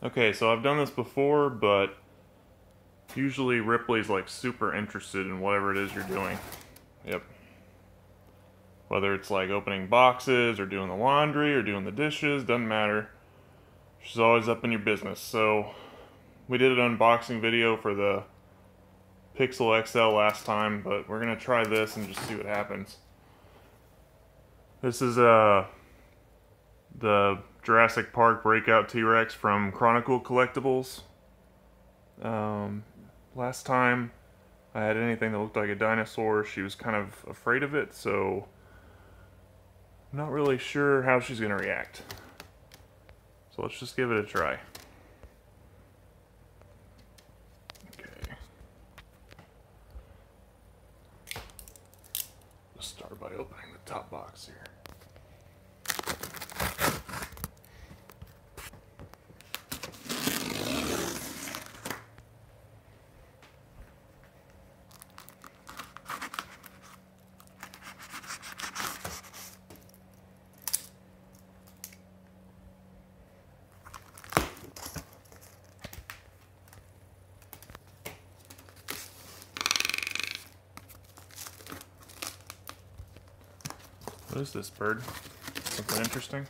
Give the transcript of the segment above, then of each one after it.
Okay, so I've done this before, but usually Ripley's like super interested in whatever it is you're doing. Yep. Whether it's like opening boxes or doing the laundry or doing the dishes, doesn't matter. She's always up in your business. So we did an unboxing video for the Pixel XL last time, but we're gonna try this and just see what happens. This is the Jurassic Park breakout T-Rex from Chronicle Collectibles. Last time I had anything that looked like a dinosaur, she was kind of afraid of it, so I'm not really sure how she's gonna react. So let's just give it a try. Okay. Let's start by opening the top box here. What is this bird? Something interesting?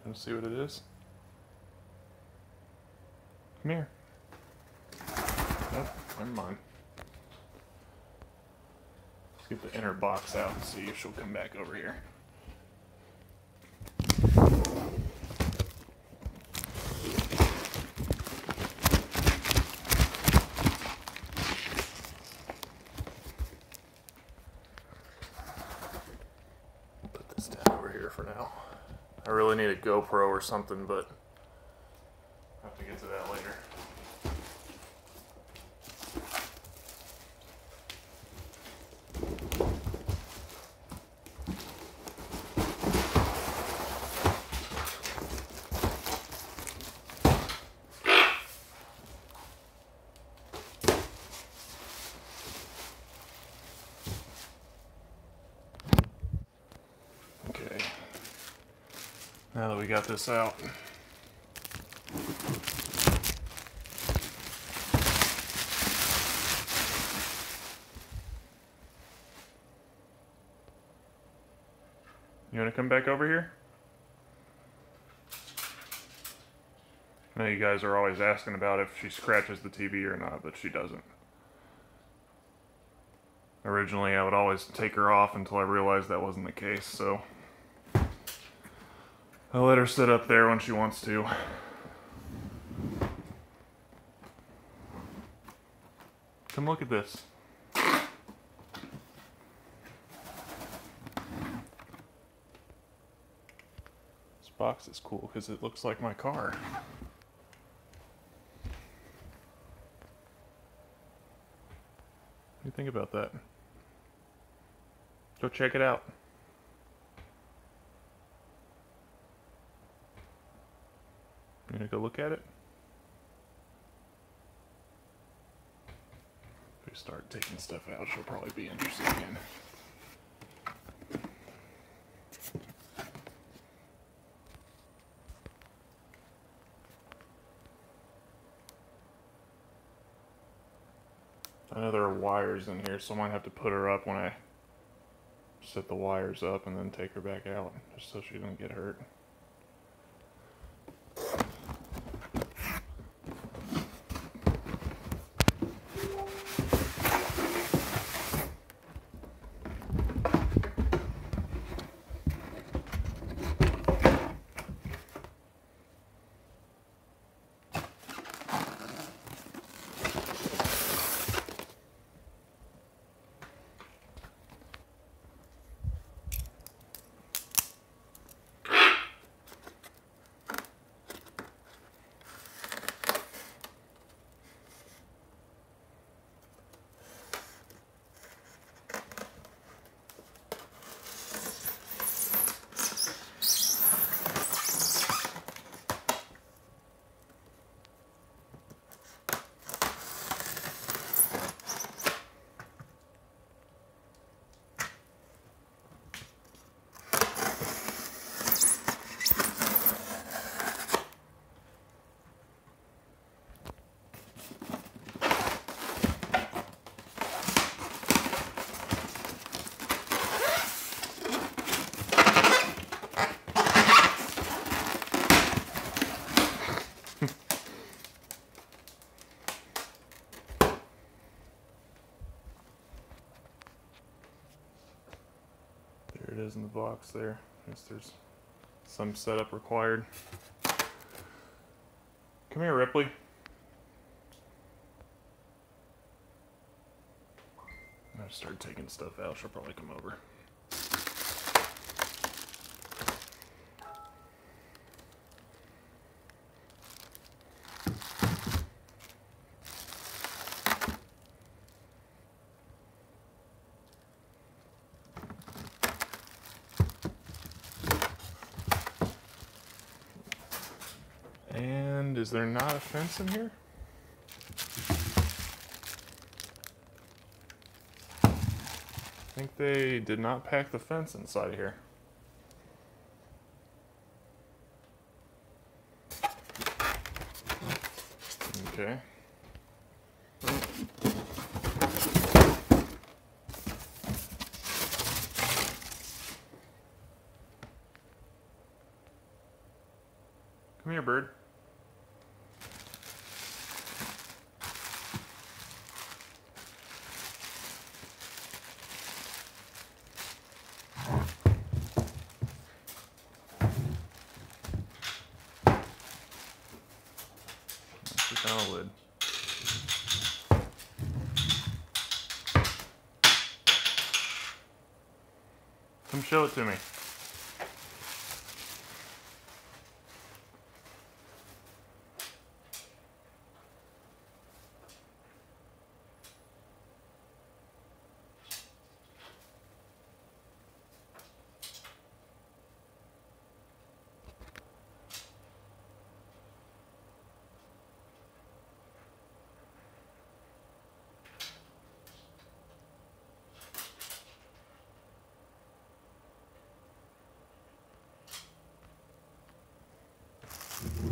Let's see what it is. Come here. Oh, never mind. Let's get the inner box out and see if she'll come back over here. For now. I really need a GoPro or something, but I'll have to get to that later. Okay. Now that we got this out, you want to come back over here? I know you guys are always asking about if she scratches the TV or not, but she doesn't. Originally, I would always take her off until I realized that wasn't the case, so I'll let her sit up there when she wants to. Come look at this. This box is cool because it looks like my car. What do you think about that? Go check it out. You gonna go look at it? If we start taking stuff out, she'll probably be interested again. I know there are wires in here, so I might have to put her up when I set the wires up and then take her back out, just so she doesn't get hurt. is in the box there. I guess there's some setup required. Come here, Ripley. I started taking stuff out. She'll probably come over. And is there not a fence in here? I think they did not pack the fence inside of here. Okay. Come here, bird. Put down a lid. Come show it to me.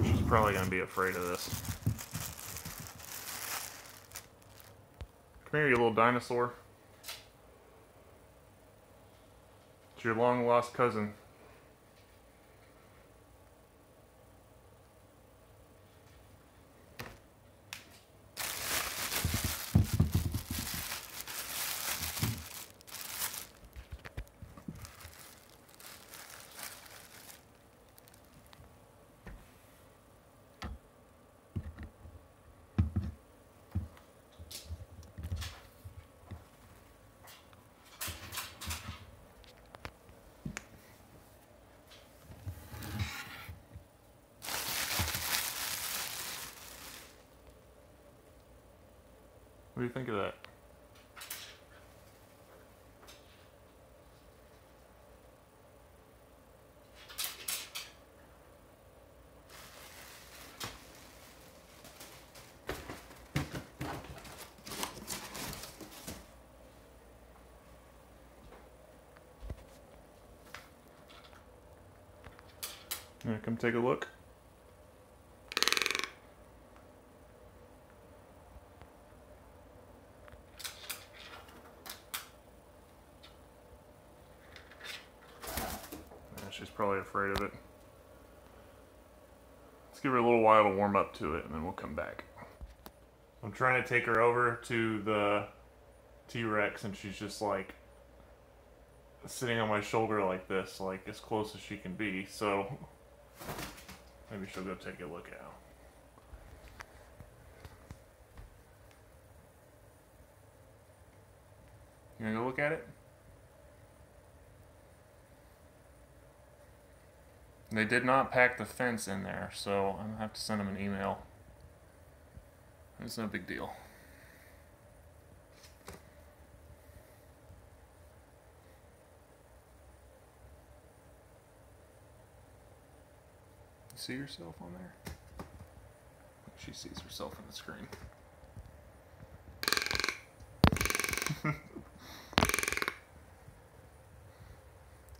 She's probably going to be afraid of this. Come here, you little dinosaur. It's your long-lost cousin. What do you think of that? Yeah, come take a look. She's probably afraid of it. Let's give her a little while to warm up to it, and then we'll come back. I'm trying to take her over to the T-Rex, and she's just like sitting on my shoulder like this, like as close as she can be. So maybe she'll go take a look at it. You gonna go look at it? They did not pack the fence in there, so I'm gonna have to send them an email. It's no big deal. You see yourself on there? She sees herself on the screen.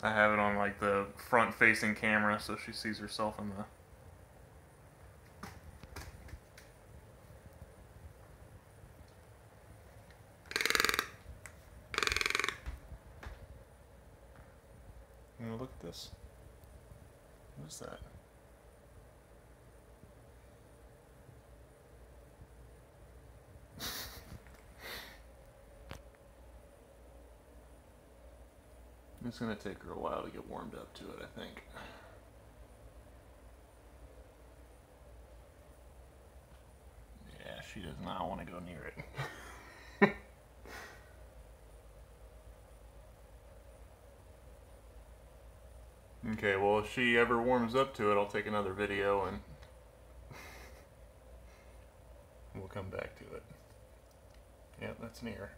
I have it on like the front facing camera so she sees herself in the... You wanna look at this? What is that? It's going to take her a while to get warmed up to it, I think. Yeah, she does not want to go near it. Okay, well, if she ever warms up to it, I'll take another video and we'll come back to it. Yep, that's near.